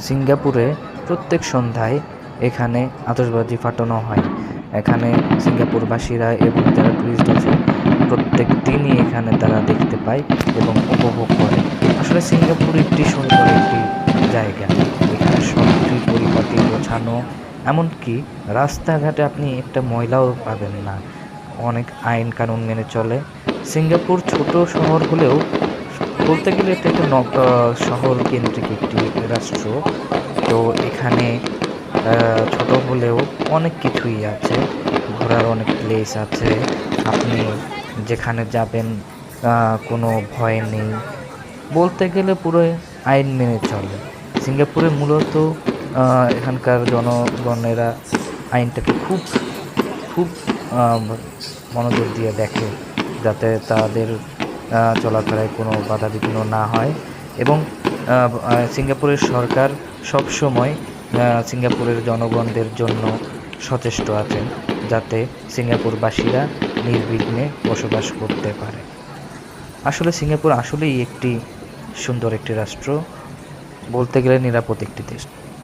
সিঙ্গাপুরে প্রত্যেক সন্ধ্যায় এখানে আতশবাজি ফাটানো হয়। এখানে সিঙ্গাপুরবাসীরা এবং যারা টুরিস্ট আছে প্রত্যেক দিনই এখানে তারা দেখতে পায় এবং উপভোগ করে। আসলে সিঙ্গাপুর একটি সুন্দর একটি জায়গা। এখানে সবটি পরিপাটি গোছানো, এমনকি রাস্তাঘাটে আপনি একটা ময়লাও পাবেন না। অনেক আইন কানুন মেনে চলে। সিঙ্গাপুর ছোট শহর হলেও বলতে গেলে এটা একটা শহর কেন্দ্রিক একটি রাষ্ট্র। তো এখানে ছোট হলেও অনেক কিছুই আছে, ঘোরার অনেক প্লেস আছে। আপনি যেখানে যাবেন কোনো ভয় নেই, বলতে গেলে পুরো আইন মেনে চলে। সিঙ্গাপুরে মূলত এখানকার জনগণেরা আইনটাকে খুব খুব মনোযোগ দিয়ে দেখে, যাতে তাদের চলাফেরায় কোনো বাধা বিঘ্ন না হয়। এবং সিঙ্গাপুরের সরকার সবসময় সিঙ্গাপুরের জনগণদের জন্য সচেষ্ট আছেন, যাতে সিঙ্গাপুরবাসীরা নির্বিঘ্নে বসবাস করতে পারে। আসলে সিঙ্গাপুর আসলেই একটি সুন্দর একটি রাষ্ট্র, বলতে গেলে নিরাপদ একটি দেশ।